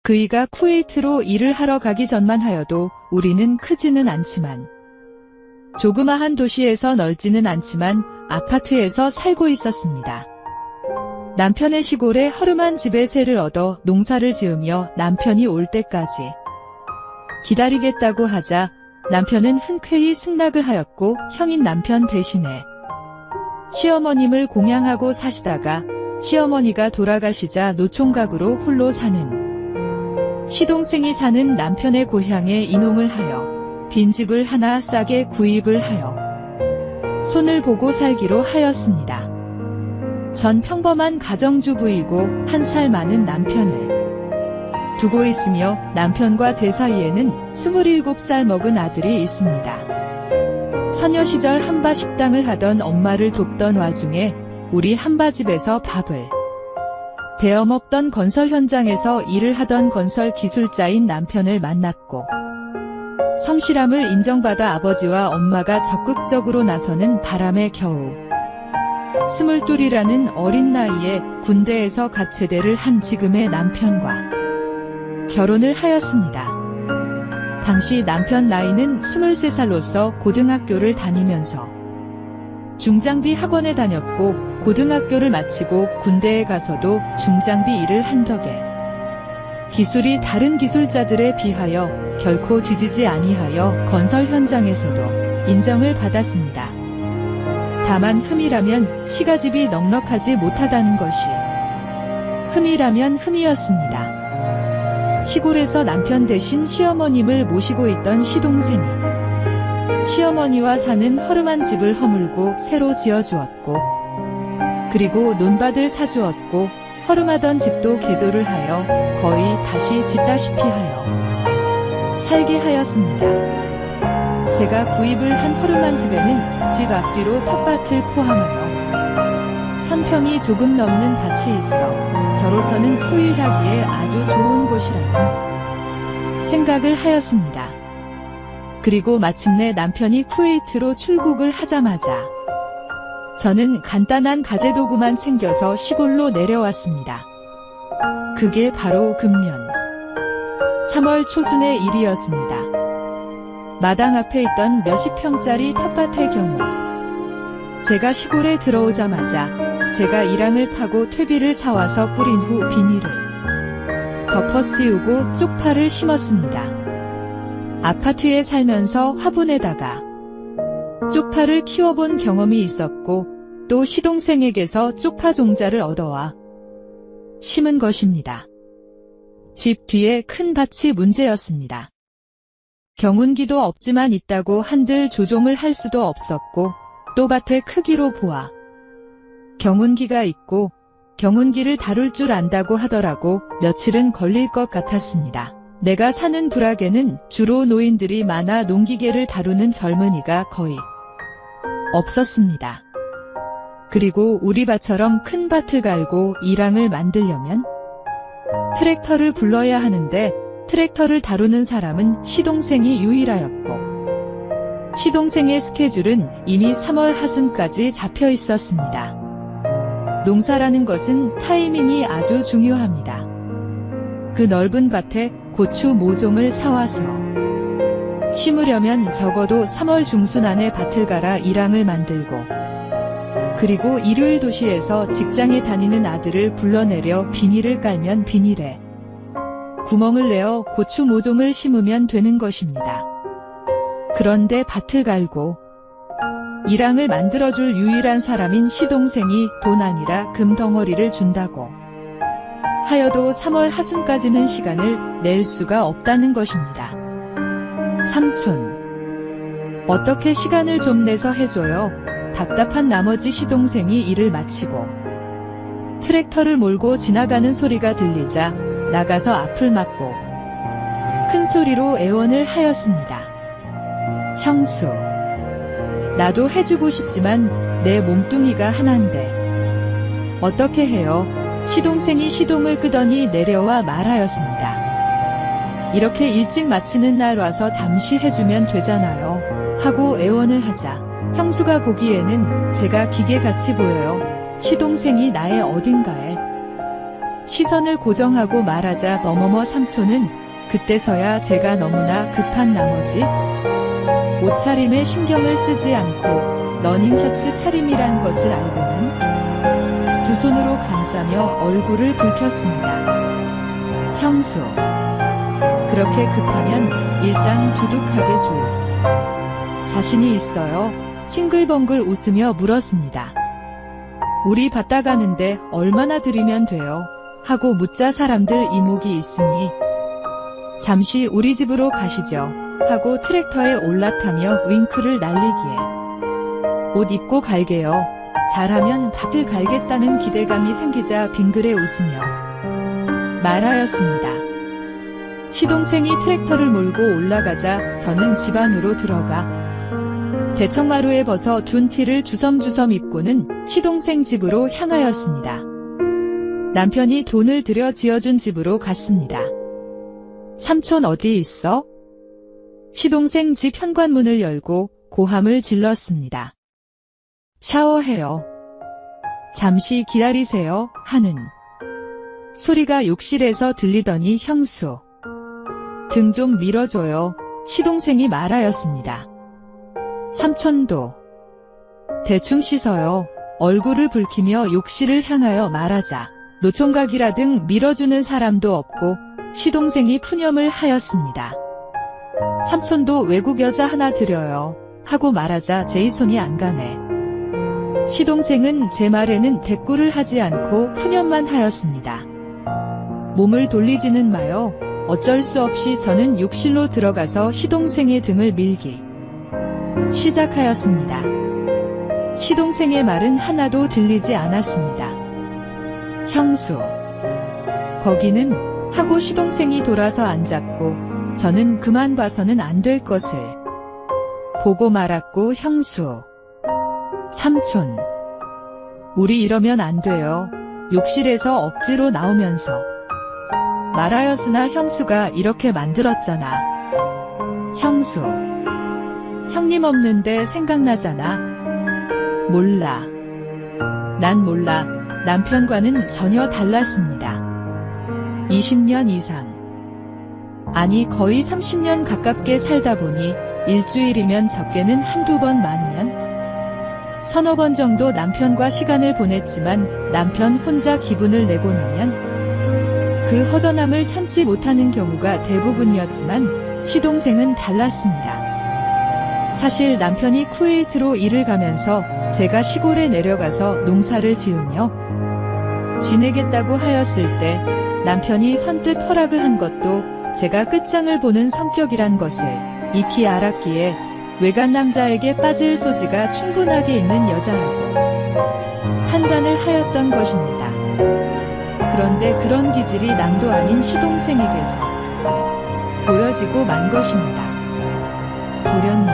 그이가 쿠웨이트로 일을 하러 가기 전만 하여도 우리는 크지는 않지만, 조그마한 도시에서 넓지는 않지만 아파트에서 살고 있었습니다. 남편의 시골에 허름한 집에 세를 얻어 농사를 지으며 남편이 올 때까지 기다리겠다고 하자 남편은 흔쾌히 승낙을 하였고, 형인 남편 대신에 시어머님을 공양하고 사시다가 시어머니가 돌아가시자 노총각으로 홀로 사는 시동생이 사는 남편의 고향에 이농을 하여 빈집을 하나 싸게 구입을 하여 손을 보고 살기로 하였습니다. 전 평범한 가정주부이고 1살 많은 남편을 두고 있으며, 남편과 제 사이에는 27살 먹은 아들이 있습니다. 처녀 시절 한바 식당을 하던 엄마를 돕던 와중에 우리 한바집에서 밥을 데워 먹던 건설 현장에서 일을 하던 건설 기술자인 남편을 만났고, 성실함을 인정받아 아버지와 엄마가 적극적으로 나서는 바람에 겨우 22이라는 어린 나이에 군대에서 갓 제대를 한 지금의 남편과 결혼을 하였습니다. 당시 남편 나이는 23살로서 고등학교를 다니면서 중장비 학원에 다녔고, 고등학교를 마치고 군대에 가서도 중장비 일을 한 덕에 기술이 다른 기술자들에 비하여 결코 뒤지지 아니하여 건설 현장에서도 인정을 받았습니다. 다만 흠이라면 시가집이 넉넉하지 못하다는 것이 흠이라면 흠이었습니다. 시골에서 남편 대신 시어머님을 모시고 있던 시동생이 시어머니와 사는 허름한 집을 허물고 새로 지어주었고, 그리고 논밭을 사주었고, 허름하던 집도 개조를 하여 거의 다시 짓다시피 하여 살게 하였습니다. 제가 구입을 한 허름한 집에는 집 앞뒤로 텃밭을 포함하여 1000평이 조금 넘는 밭이 있어 저로서는 소유하기에 아주 좋은 곳이라는 생각을 하였습니다. 그리고 마침내 남편이 쿠웨이트로 출국을 하자마자 저는 간단한 가재도구만 챙겨서 시골로 내려왔습니다. 그게 바로 금년 3월 초순의 일이었습니다. 마당 앞에 있던 몇십 평짜리 텃밭의 경우, 제가 시골에 들어오자마자 제가 이랑을 파고 퇴비를 사와서 뿌린 후 비닐을 덮어 씌우고 쪽파를 심었습니다. 아파트에 살면서 화분에다가 쪽파를 키워본 경험이 있었고, 또 시동생에게서 쪽파 종자를 얻어와 심은 것입니다. 집 뒤에 큰 밭이 문제였습니다. 경운기도 없지만 있다고 한들 조종을 할 수도 없었고, 또 밭의 크기로 보아 경운기가 있고 경운기를 다룰 줄 안다고 하더라고 며칠은 걸릴 것 같았습니다. 내가 사는 부락에는 주로 노인들이 많아 농기계를 다루는 젊은이가 거의 없었습니다. 그리고 우리 밭처럼 큰 밭을 갈고 이랑을 만들려면 트랙터를 불러야 하는데, 트랙터를 다루는 사람은 시동생이 유일하였고, 시동생의 스케줄은 이미 3월 하순까지 잡혀 있었습니다. 농사라는 것은 타이밍이 아주 중요합니다. 그 넓은 밭에 고추 모종을 사와서 심으려면 적어도 3월 중순 안에 밭을 갈아 이랑을 만들고, 그리고 일요일 도시에서 직장에 다니는 아들을 불러내려 비닐을 깔면 비닐에 구멍을 내어 고추 모종을 심으면 되는 것입니다. 그런데 밭을 갈고 이랑을 만들어줄 유일한 사람인 시동생이 돈 아니라 금덩어리를 준다고 하여도 3월 하순까지는 시간을 낼 수가 없다는 것입니다. 삼촌, 어떻게 시간을 좀 내서 해줘요? 답답한 나머지 시동생이 일을 마치고 트랙터를 몰고 지나가는 소리가 들리자 나가서 앞을 막고 큰 소리로 애원을 하였습니다. 형수, 나도 해주고 싶지만 내 몸뚱이가 하나인데 어떻게 해요? 시동생이 시동을 끄더니 내려와 말하였습니다. 이렇게 일찍 마치는 날 와서 잠시 해주면 되잖아요. 하고 애원을 하자 형수가 보기에는 제가 기계같이 보여요. 시동생이 나의 어딘가에 시선을 고정하고 말하자 너머머 삼촌은 그때서야 제가 너무나 급한 나머지 옷차림에 신경을 쓰지 않고 러닝셔츠 차림이란 것을 알고는 두 손으로 감싸며 얼굴을 붉혔습니다. 형수, 그렇게 급하면 일단 두둑하게 줘. 자신이 있어요. 싱글벙글 웃으며 물었습니다. 우리 밭다 가는데 얼마나 드리면 돼요? 하고 묻자 사람들 이목이 있으니 잠시 우리 집으로 가시죠. 하고 트랙터에 올라타며 윙크를 날리기에 옷 입고 갈게요. 잘하면 밭을 갈겠다는 기대감이 생기자 빙그레 웃으며 말하였습니다. 시동생이 트랙터를 몰고 올라가자 저는 집 안으로 들어가 대청마루에 벗어 둔 티를 주섬주섬 입고는 시동생 집으로 향하였습니다. 남편이 돈을 들여 지어준 집으로 갔습니다. 삼촌 어디 있어? 시동생 집 현관문을 열고 고함을 질렀습니다. 샤워해요. 잠시 기다리세요. 하는 소리가 욕실에서 들리더니 형수, 등 좀 밀어줘요. 시동생이 말하였습니다. 삼촌도 대충 씻어요. 얼굴을 붉히며 욕실을 향하여 말하자 노총각이라 등 밀어주는 사람도 없고 시동생이 푸념을 하였습니다. 삼촌도 외국 여자 하나 드려요. 하고 말하자 제 손이 안 가네. 시동생은 제 말에는 대꾸를 하지 않고 푸념만 하였습니다. 몸을 돌리지는 마요. 어쩔 수 없이 저는 욕실로 들어가서 시동생의 등을 밀기 시작하였습니다. 시동생의 말은 하나도 들리지 않았습니다. 형수, 거기는 하고 시동생이 돌아서 앉았고 저는 그만 봐서는 안 될 것을 보고 말았고 형수, 삼촌, 우리 이러면 안 돼요. 욕실에서 억지로 나오면서 말하였으나 형수가 이렇게 만들었잖아. 형수, 형님 없는데 생각나잖아. 몰라. 난 몰라. 남편과는 전혀 달랐습니다. 20년 이상, 아니 거의 30년 가깝게 살다 보니 일주일이면 적게는 한두 번, 많으면 서너 번 정도 남편과 시간을 보냈지만 남편 혼자 기분을 내고 나면 그 허전함을 참지 못하는 경우가 대부분이었지만 시동생은 달랐습니다. 사실 남편이 쿠웨이트로 일을 가면서 제가 시골에 내려가서 농사를 지으며 지내겠다고 하였을 때 남편이 선뜻 허락을 한 것도 제가 끝장을 보는 성격이란 것을 익히 알았기에 외간 남자에게 빠질 소지가 충분하게 있는 여자라고 판단을 하였던 것입니다. 그런데 그런 기질이 남도 아닌 시동생에게서 보여지고 만 것입니다. 도련님,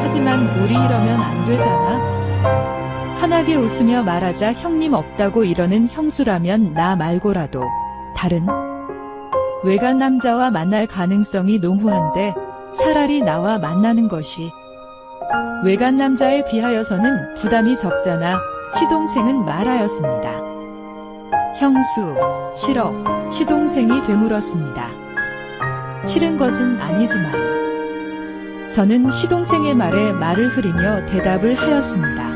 하지만 우리 이러면 안 되잖아. 환하게 웃으며 말하자 형님 없다고 이러는 형수라면 나 말고라도 다른 외간 남자와 만날 가능성이 농후한데 차라리 나와 만나는 것이 외간 남자에 비하여서는 부담이 적잖아. 시동생은 말하였습니다. 형수, 싫어. 시동생이 되물었습니다. 싫은 것은 아니지만 저는 시동생의 말에 말을 흐리며 대답을 하였습니다.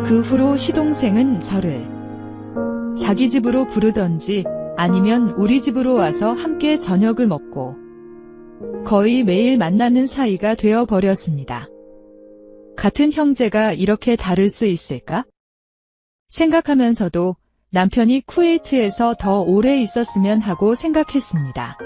그 후로 시동생은 저를 자기 집으로 부르던지 아니면 우리 집으로 와서 함께 저녁을 먹고 거의 매일 만나는 사이가 되어버렸습니다. 같은 형제가 이렇게 다를 수 있을까? 생각하면서도 남편이 쿠웨이트에서 더 오래 있었으면 하고 생각했습니다.